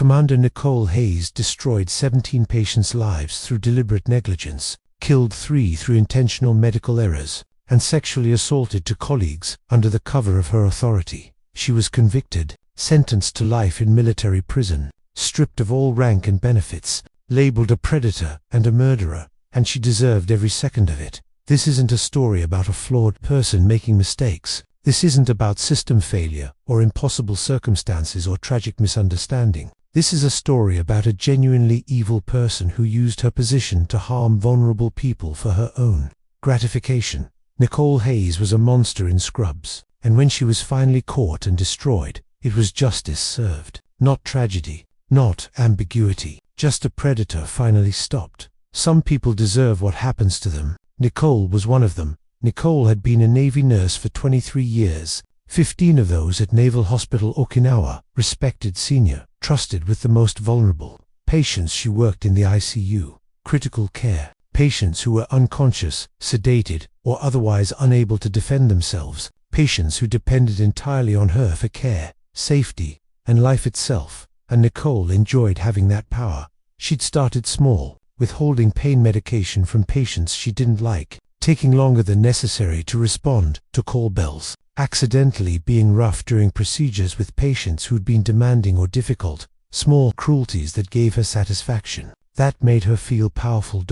Commander Nicole Hayes destroyed 17 patients' lives through deliberate negligence, killed 3 through intentional medical errors, and sexually assaulted 2 colleagues under the cover of her authority. She was convicted, sentenced to life in military prison, stripped of all rank and benefits, labeled a predator and a murderer, and she deserved every second of it. This isn't a story about a flawed person making mistakes. This isn't about system failure or impossible circumstances or tragic misunderstanding. This is a story about a genuinely evil person who used her position to harm vulnerable people for her own gratification. Nicole Hayes was a monster in scrubs, and when she was finally caught and destroyed, it was justice served. Not tragedy, not ambiguity, just a predator finally stopped. Some people deserve what happens to them. Nicole was one of them. Nicole had been a Navy nurse for 23 years, 15 of those at Naval Hospital Okinawa, respected senior, trusted with the most vulnerable patients. She worked in the ICU, critical care, patients who were unconscious, sedated, or otherwise unable to defend themselves, patients who depended entirely on her for care, safety, and life itself, and Nicole enjoyed having that power. She'd started small, withholding pain medication from patients she didn't like, taking longer than necessary to respond to call bells, accidentally being rough during procedures with patients who'd been demanding or difficult, small cruelties that gave her satisfaction. That made her feel powerful.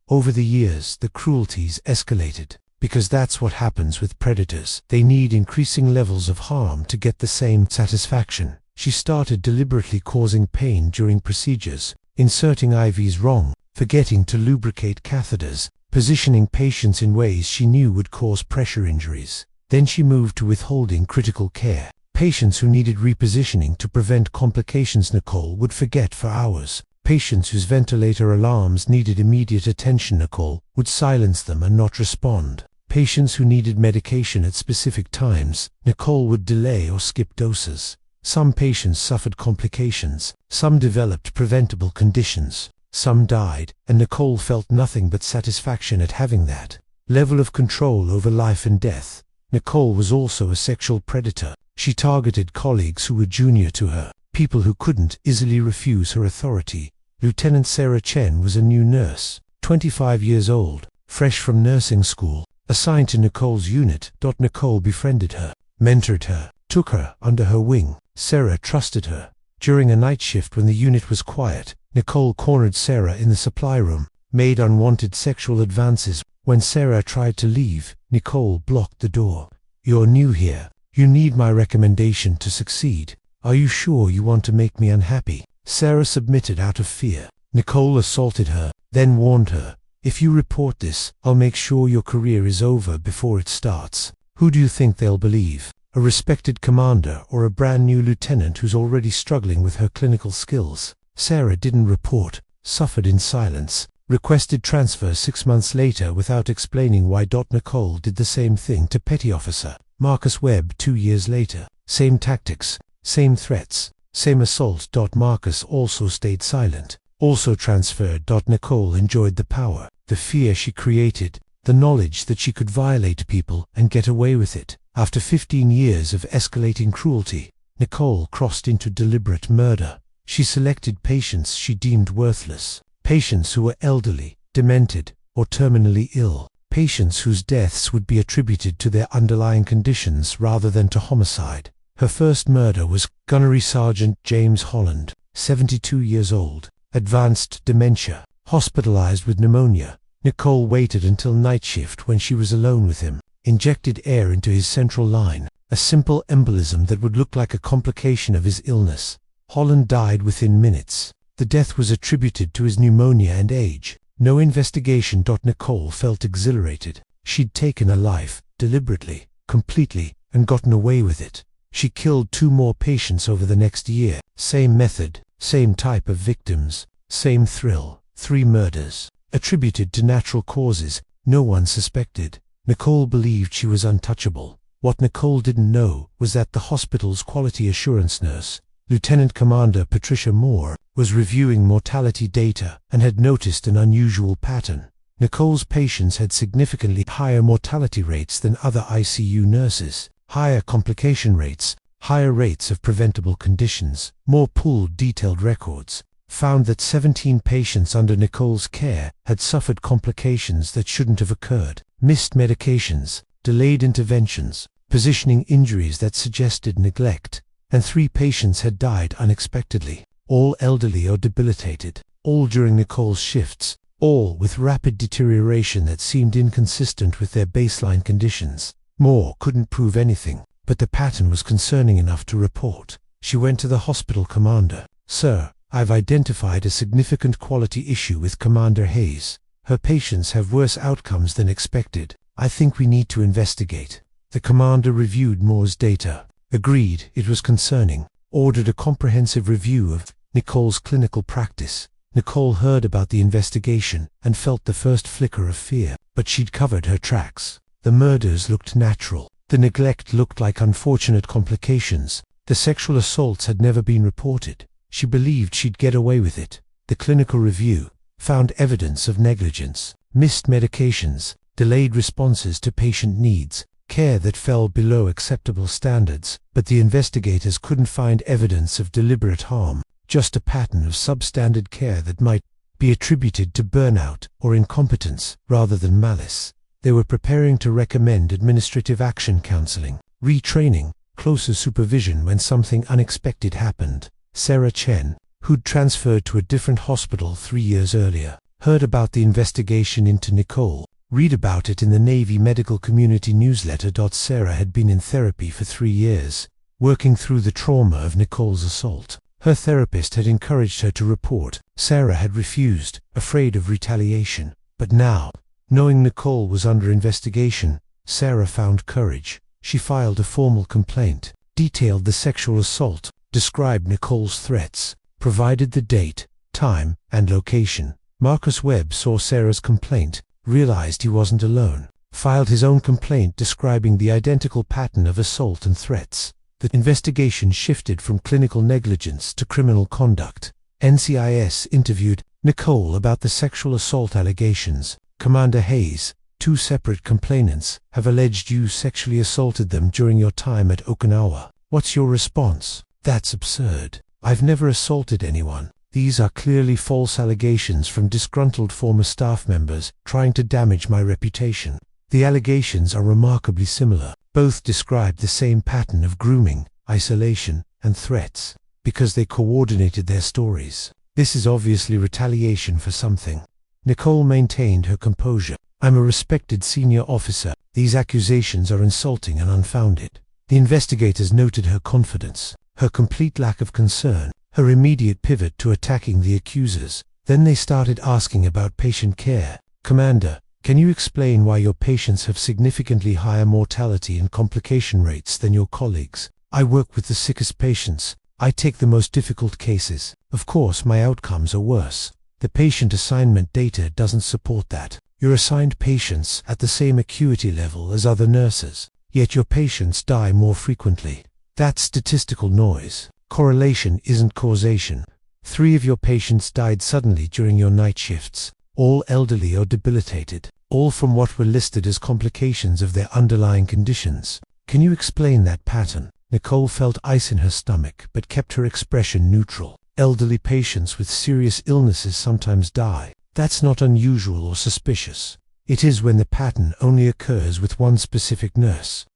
Over the years, the cruelties escalated, because that's what happens with predators. They need increasing levels of harm to get the same satisfaction. She started deliberately causing pain during procedures, inserting IVs wrong, forgetting to lubricate catheters, positioning patients in ways she knew would cause pressure injuries. Then she moved to withholding critical care. Patients who needed repositioning to prevent complications Nicole would forget for hours. Patients whose ventilator alarms needed immediate attention Nicole would silence them and not respond. Patients who needed medication at specific times, Nicole would delay or skip doses. Some patients suffered complications, some developed preventable conditions, some died, and Nicole felt nothing but satisfaction at having that level of control over life and death. Nicole was also a sexual predator. She targeted colleagues who were junior to her, people who couldn't easily refuse her authority. Lieutenant Sarah Chen was a new nurse, 25 years old, fresh from nursing school, assigned to Nicole's unit. Nicole befriended her, mentored her, took her under her wing. Sarah trusted her. During a night shift when the unit was quiet, Nicole cornered Sarah in the supply room, made unwanted sexual advances. When Sarah tried to leave, Nicole blocked the door. "You're new here. You need my recommendation to succeed. Are you sure you want to make me unhappy?" Sarah submitted out of fear. Nicole assaulted her, then warned her, "If you report this, I'll make sure your career is over before it starts." Who do you think they'll believe? A respected commander or a brand new lieutenant who's already struggling with her clinical skills? Sarah didn't report, suffered in silence, requested transfer 6 months later without explaining why. Nicole did the same thing to Petty Officer Marcus Webb 2 years later. Same tactics, same threats, same assault. Marcus also stayed silent, also transferred. Nicole enjoyed the power, the fear she created, the knowledge that she could violate people and get away with it. After 15 years of escalating cruelty, Nicole crossed into deliberate murder. She selected patients she deemed worthless, patients who were elderly, demented, or terminally ill, patients whose deaths would be attributed to their underlying conditions rather than to homicide. Her first murder was Gunnery Sergeant James Holland, 72 years old, advanced dementia, hospitalized with pneumonia. Nicole waited until night shift when she was alone with him, injected air into his central line, a simple embolism that would look like a complication of his illness. Holland died within minutes. The death was attributed to his pneumonia and age. No investigation. Nicole felt exhilarated. She'd taken a life, deliberately, completely, and gotten away with it. She killed 2 more patients over the next year. Same method, same type of victims, same thrill. 3 murders, attributed to natural causes. No one suspected. Nicole believed she was untouchable. What Nicole didn't know was that the hospital's quality assurance nurse, Lieutenant Commander Patricia Moore, was reviewing mortality data and had noticed an unusual pattern. Nicole's patients had significantly higher mortality rates than other ICU nurses, higher complication rates, higher rates of preventable conditions, more pooled detailed records, found that 17 patients under Nicole's care had suffered complications that shouldn't have occurred, missed medications, delayed interventions, positioning injuries that suggested neglect, and 3 patients had died unexpectedly, all elderly or debilitated, all during Nicole's shifts, all with rapid deterioration that seemed inconsistent with their baseline conditions. Moore couldn't prove anything, but the pattern was concerning enough to report. She went to the hospital commander. "Sir, I've identified a significant quality issue with Commander Hayes. Her patients have worse outcomes than expected. I think we need to investigate." The commander reviewed Moore's data, agreed it was concerning, ordered a comprehensive review of Nicole's clinical practice. Nicole heard about the investigation and felt the first flicker of fear, but she'd covered her tracks. The murders looked natural. The neglect looked like unfortunate complications. The sexual assaults had never been reported. She believed she'd get away with it. The clinical review found evidence of negligence, missed medications, delayed responses to patient needs, care that fell below acceptable standards, but the investigators couldn't find evidence of deliberate harm, just a pattern of substandard care that might be attributed to burnout or incompetence rather than malice. They were preparing to recommend administrative action counseling, retraining, closer supervision when something unexpected happened. Sarah Chen, who'd transferred to a different hospital 3 years earlier, heard about the investigation into Nicole. Read about it in the Navy Medical Community newsletter. Sarah had been in therapy for 3 years, working through the trauma of Nicole's assault. Her therapist had encouraged her to report. Sarah had refused, afraid of retaliation. But now, knowing Nicole was under investigation, Sarah found courage. She filed a formal complaint, detailed the sexual assault, described Nicole's threats, provided the date, time, and location. Marcus Webb saw Sarah's complaint, realized he wasn't alone, filed his own complaint describing the identical pattern of assault and threats. The investigation shifted from clinical negligence to criminal conduct. NCIS interviewed Nicole about the sexual assault allegations. "Commander Hayes, 2 separate complainants have alleged you sexually assaulted them during your time at Okinawa. What's your response?" "That's absurd. I've never assaulted anyone. These are clearly false allegations from disgruntled former staff members trying to damage my reputation." The allegations are remarkably similar. Both describe the same pattern of grooming, isolation, and threats, because they coordinated their stories. This is obviously retaliation for something. Nicole maintained her composure. "I'm a respected senior officer. These accusations are insulting and unfounded." The investigators noted her confidence, her complete lack of concern, her immediate pivot to attacking the accusers. Then they started asking about patient care. "Commander, can you explain why your patients have significantly higher mortality and complication rates than your colleagues?" "I work with the sickest patients. I take the most difficult cases. Of course, my outcomes are worse. The patient assignment data doesn't support that. You're assigned patients at the same acuity level as other nurses, yet your patients die more frequently. That's statistical noise. Correlation isn't causation. 3 of your patients died suddenly during your night shifts, all elderly or debilitated, all from what were listed as complications of their underlying conditions. Can you explain that pattern?" Nicole felt ice in her stomach but kept her expression neutral. "Elderly patients with serious illnesses sometimes die. That's not unusual or suspicious. It is when the pattern only occurs with one specific nurse."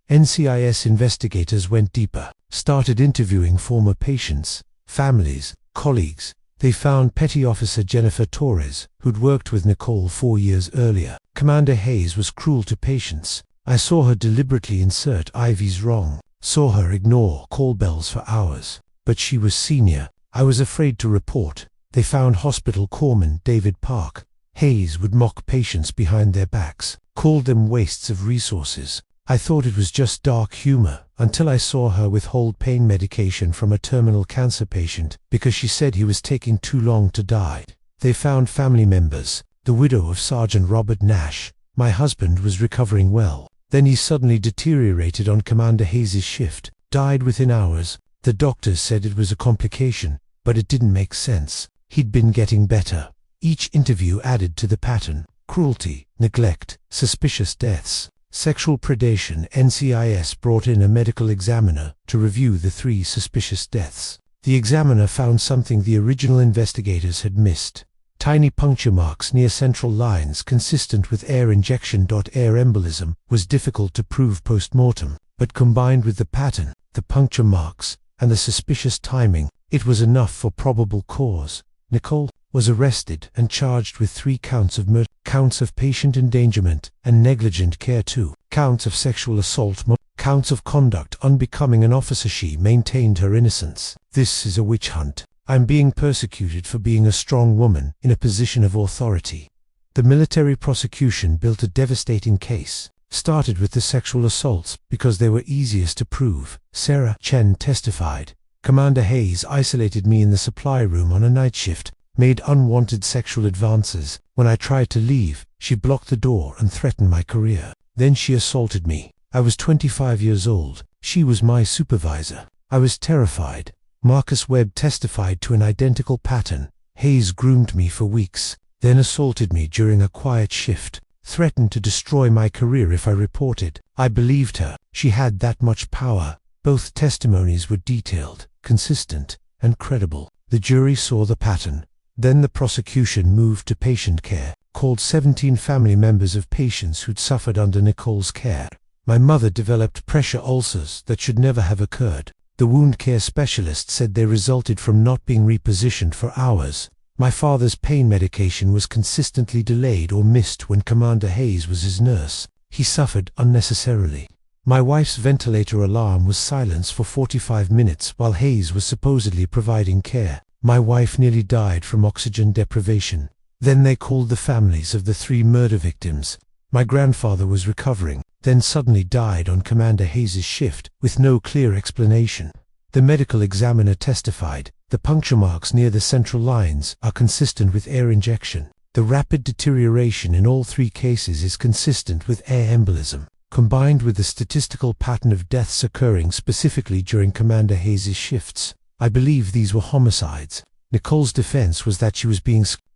NCIS investigators went deeper, started interviewing former patients, families, colleagues. They found Petty Officer Jennifer Torres, who'd worked with Nicole 4 years earlier. "Commander Hayes was cruel to patients. I saw her deliberately insert IVs wrong, saw her ignore call bells for hours. But she was senior. I was afraid to report." They found hospital corpsman David Park. Hayes would mock patients behind their backs, called them wastes of resources. "I thought it was just dark humor until I saw her withhold pain medication from a terminal cancer patient because she said he was taking too long to die." They found family members. The widow of Sergeant Robert Nash. "My husband was recovering well. Then he suddenly deteriorated on Commander Hayes' shift, died within hours. The doctors said it was a complication, but it didn't make sense. He'd been getting better." Each interview added to the pattern: cruelty, neglect, suspicious deaths. Sexual predation. NCIS brought in a medical examiner to review the 3 suspicious deaths. The examiner found something the original investigators had missed. Tiny puncture marks near central lines consistent with air injection. Air embolism was difficult to prove post-mortem, but combined with the pattern, the puncture marks, and the suspicious timing, it was enough for probable cause. Nicole was arrested and charged with 3 counts of murder, counts of patient endangerment and negligent care, 2 counts of sexual assault, counts of conduct unbecoming an officer. She maintained her innocence. This is a witch hunt. I'm being persecuted for being a strong woman in a position of authority. The military prosecution built a devastating case. Started with the sexual assaults because they were easiest to prove. Sarah Chen testified. Commander Hayes isolated me in the supply room on a night shift, made unwanted sexual advances. When I tried to leave, she blocked the door and threatened my career. Then she assaulted me. I was 25 years old. She was my supervisor. I was terrified. Marcus Webb testified to an identical pattern. Hayes groomed me for weeks, then assaulted me during a quiet shift, threatened to destroy my career if I reported. I believed her. She had that much power. Both testimonies were detailed, consistent, and credible. The jury saw the pattern. Then the prosecution moved to patient care, called 17 family members of patients who'd suffered under Nicole's care. My mother developed pressure ulcers that should never have occurred. The wound care specialist said they resulted from not being repositioned for hours. My father's pain medication was consistently delayed or missed when Commander Hayes was his nurse. He suffered unnecessarily. My wife's ventilator alarm was silenced for 45 minutes while Hayes was supposedly providing care. My wife nearly died from oxygen deprivation. Then they called the families of the 3 murder victims. My grandfather was recovering, then suddenly died on Commander Hayes' shift, with no clear explanation. The medical examiner testified. The puncture marks near the central lines are consistent with air injection. The rapid deterioration in all 3 cases is consistent with air embolism, combined with the statistical pattern of deaths occurring specifically during Commander Hayes' shifts. I believe these were homicides. Nicole's defense was that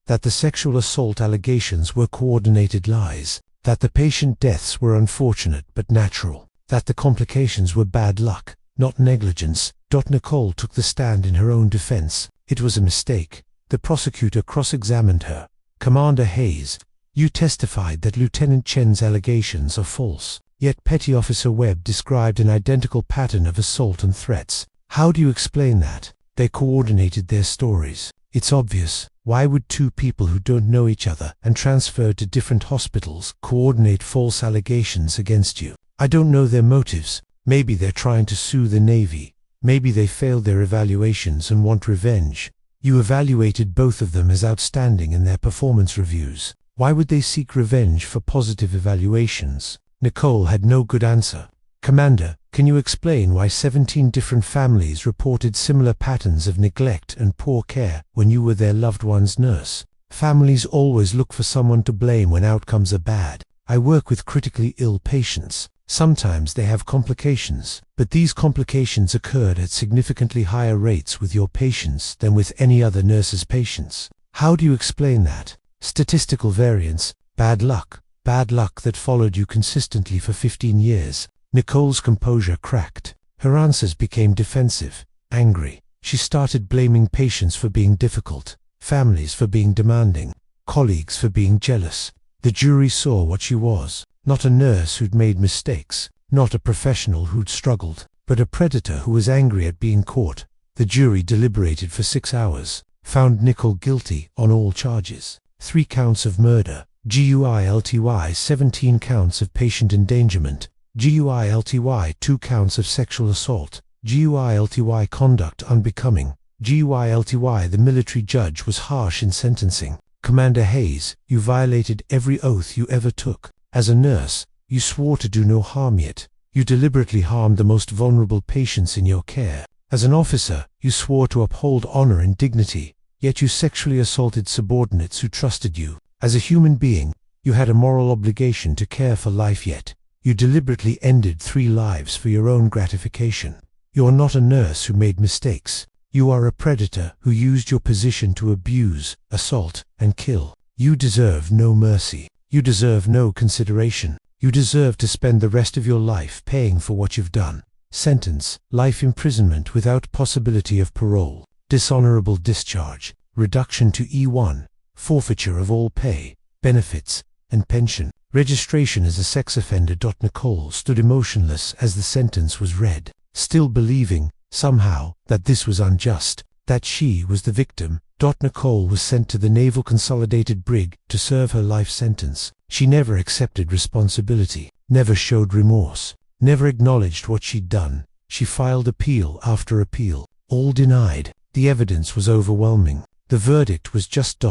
that the sexual assault allegations were coordinated lies, that the patient deaths were unfortunate but natural, that the complications were bad luck, not negligence. Nicole took the stand in her own defense. It was a mistake. The prosecutor cross-examined her. Commander Hayes, you testified that Lieutenant Chen's allegations are false, yet Petty Officer Webb described an identical pattern of assault and threats. How do you explain that? They coordinated their stories. It's obvious. Why would 2 people who don't know each other and transferred to different hospitals coordinate false allegations against you? I don't know their motives. Maybe they're trying to sue the Navy. Maybe they failed their evaluations and want revenge. You evaluated both of them as outstanding in their performance reviews. Why would they seek revenge for positive evaluations? Nicole had no good answer. Commander, can you explain why 17 different families reported similar patterns of neglect and poor care when you were their loved one's nurse? Families always look for someone to blame when outcomes are bad. I work with critically ill patients. Sometimes they have complications, but these complications occurred at significantly higher rates with your patients than with any other nurse's patients. How do you explain that? Statistical variance, bad luck that followed you consistently for 15 years. Nicole's composure cracked. Her answers became defensive, angry. She started blaming patients for being difficult, families for being demanding, colleagues for being jealous. The jury saw what she was. Not a nurse who'd made mistakes, not a professional who'd struggled, but a predator who was angry at being caught. The jury deliberated for 6 hours, found Nicole guilty on all charges. 3 counts of murder, GUILTY, 17 counts of patient endangerment, GUILTY, 2 counts of sexual assault, GUILTY, conduct unbecoming, GUILTY. The military judge was harsh in sentencing. Commander Hayes, you violated every oath you ever took. As a nurse, you swore to do no harm, yet you deliberately harmed the most vulnerable patients in your care. As an officer, you swore to uphold honor and dignity, yet you sexually assaulted subordinates who trusted you. As a human being, you had a moral obligation to care for life, yet you deliberately ended 3 lives for your own gratification. You are not a nurse who made mistakes. You are a predator who used your position to abuse, assault, and kill. You deserve no mercy. You deserve no consideration. You deserve to spend the rest of your life paying for what you've done. Sentence: life imprisonment without possibility of parole, dishonorable discharge, reduction to E1, forfeiture of all pay, benefits, and pension. Registration as a sex offender. Nicole stood emotionless as the sentence was read, still believing, somehow, that this was unjust, that she was the victim. Nicole was sent to the Naval Consolidated Brig to serve her life sentence. She never accepted responsibility, never showed remorse, never acknowledged what she'd done. She filed appeal after appeal, all denied. The evidence was overwhelming. The verdict was just.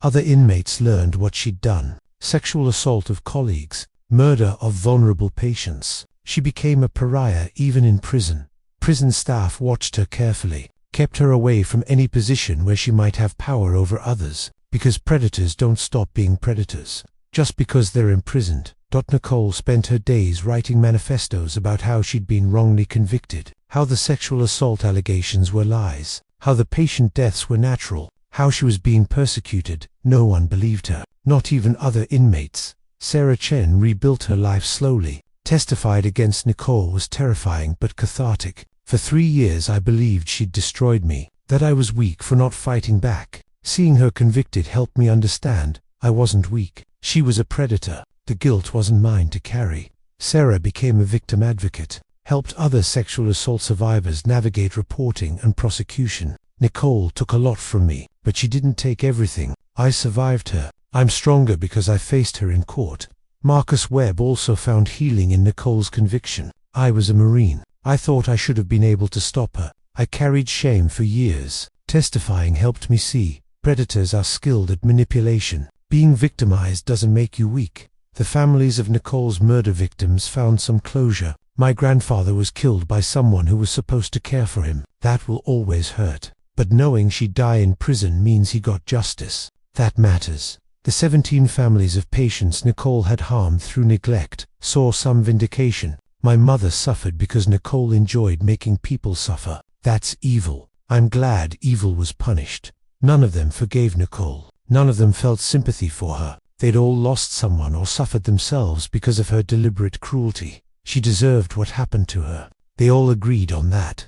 Other inmates learned what she'd done: sexual assault of colleagues, murder of vulnerable patients. She became a pariah even in prison. Prison staff watched her carefully, kept her away from any position where she might have power over others, because predators don't stop being predators just because they're imprisoned. Nicole spent her days writing manifestos about how she'd been wrongly convicted, how the sexual assault allegations were lies, how the patient deaths were natural, how she was being persecuted. No one believed her, not even other inmates. Sarah Chen rebuilt her life slowly. Testified against Nicole was terrifying but cathartic. For 3 years I believed she'd destroyed me, that I was weak for not fighting back. Seeing her convicted helped me understand I wasn't weak. She was a predator. The guilt wasn't mine to carry. Sarah became a victim advocate, helped other sexual assault survivors navigate reporting and prosecution. Nicole took a lot from me, but she didn't take everything. I survived her. I'm stronger because I faced her in court. Marcus Webb also found healing in Nicole's conviction. I was a Marine. I thought I should have been able to stop her. I carried shame for years. Testifying helped me see predators are skilled at manipulation. Being victimized doesn't make you weak. The families of Nicole's murder victims found some closure. My grandfather was killed by someone who was supposed to care for him. That will always hurt. But knowing she'd die in prison means he got justice. That matters. The 17 families of patients Nicole had harmed through neglect saw some vindication. My mother suffered because Nicole enjoyed making people suffer. That's evil. I'm glad evil was punished. None of them forgave Nicole. None of them felt sympathy for her. They'd all lost someone or suffered themselves because of her deliberate cruelty. She deserved what happened to her. They all agreed on that.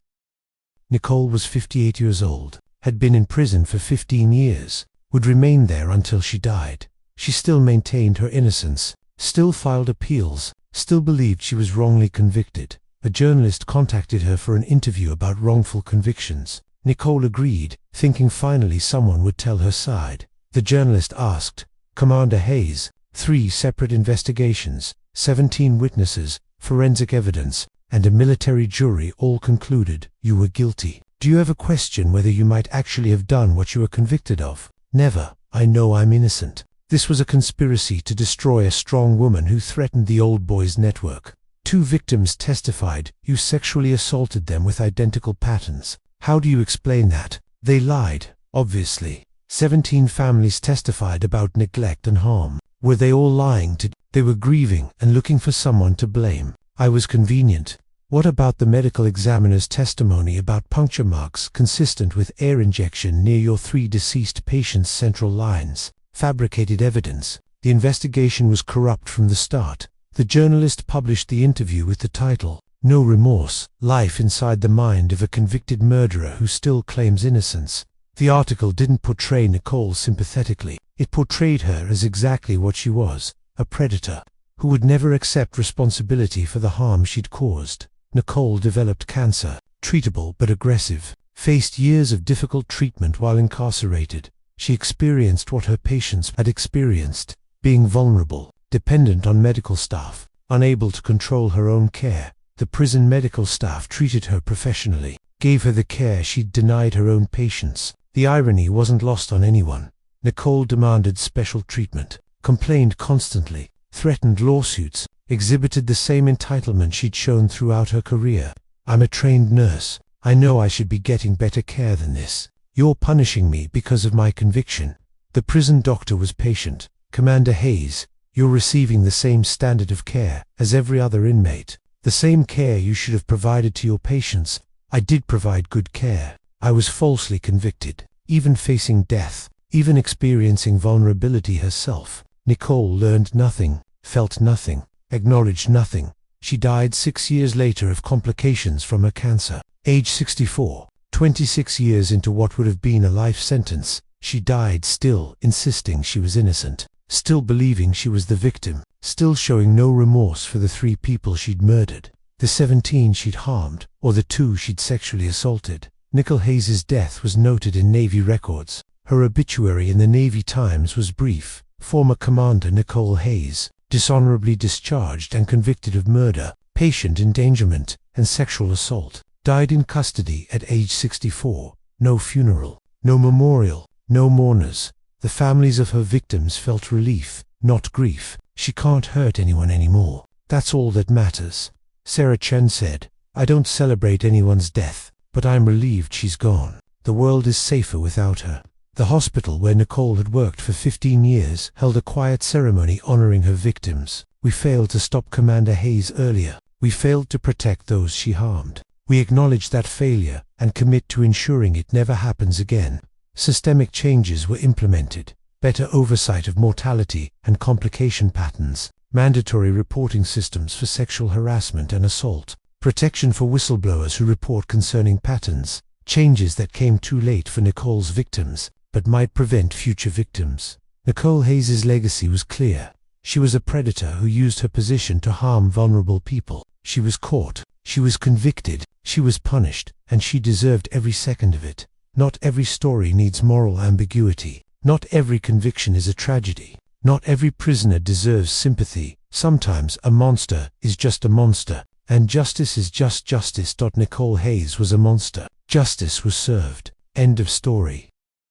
Nicole was 58 years old, had been in prison for 15 years, would remain there until she died. She still maintained her innocence, still filed appeals, still believed she was wrongly convicted. A journalist contacted her for an interview about wrongful convictions. Nicole agreed, thinking finally someone would tell her side. The journalist asked, "Commander Hayes, 3 separate investigations, 17 witnesses, forensic evidence, and a military jury all concluded you were guilty. Do you ever question whether you might actually have done what you were convicted of?" "Never. I know I'm innocent." This was a conspiracy to destroy a strong woman who threatened the old boys network. 2 victims testified you sexually assaulted them with identical patterns. How do you explain that? They lied, obviously. 17 families testified about neglect and harm. Were they all lying to? They were grieving and looking for someone to blame. I was convenient. What about the medical examiner's testimony about puncture marks consistent with air injection near your 3 deceased patients' central lines? Fabricated evidence. The investigation was corrupt from the start. The journalist published the interview with the title, "No Remorse, Life Inside the Mind of a Convicted Murderer Who Still Claims Innocence." The article didn't portray Nicole sympathetically. It portrayed her as exactly what she was, a predator, who would never accept responsibility for the harm she'd caused. Nicole developed cancer, treatable but aggressive, faced years of difficult treatment while incarcerated. She experienced what her patients had experienced, being vulnerable, dependent on medical staff, unable to control her own care. The prison medical staff treated her professionally, gave her the care she'd denied her own patients. The irony wasn't lost on anyone. Nicole demanded special treatment, complained constantly, threatened lawsuits, exhibited the same entitlement she'd shown throughout her career. "I'm a trained nurse. I know I should be getting better care than this. You're punishing me because of my conviction." The prison doctor was patient. "Commander Hayes, you're receiving the same standard of care as every other inmate. The same care you should have provided to your patients. I did provide good care. I was falsely convicted, even facing death, even experiencing vulnerability herself." Nicole learned nothing, felt nothing, acknowledged nothing. She died 6 years later of complications from her cancer. Age 64, 26 years into what would have been a life sentence, she died still insisting she was innocent, still believing she was the victim, still showing no remorse for the 3 people she'd murdered, the 17 she'd harmed, or the 2 she'd sexually assaulted. Nicole Hayes' death was noted in Navy records. Her obituary in the Navy Times was brief. Former Commander Nicole Hayes, dishonorably discharged and convicted of murder, patient endangerment, and sexual assault, died in custody at age 64. No funeral, no memorial, no mourners. The families of her victims felt relief, not grief. She can't hurt anyone anymore. That's all that matters. Sarah Chen said, "I don't celebrate anyone's death, but I'm relieved she's gone. The world is safer without her." The hospital where Nicole had worked for 15 years held a quiet ceremony honoring her victims. "We failed to stop Commander Hayes earlier. We failed to protect those she harmed. We acknowledge that failure and commit to ensuring it never happens again." Systemic changes were implemented. Better oversight of mortality and complication patterns, mandatory reporting systems for sexual harassment and assault, protection for whistleblowers who report concerning patterns, changes that came too late for Nicole's victims, but might prevent future victims. Nicole Hayes' legacy was clear. She was a predator who used her position to harm vulnerable people. She was caught, she was convicted, she was punished, and she deserved every second of it. Not every story needs moral ambiguity. Not every conviction is a tragedy. Not every prisoner deserves sympathy. Sometimes a monster is just a monster, and justice is just justice. Nicole Hayes was a monster. Justice was served. End of story.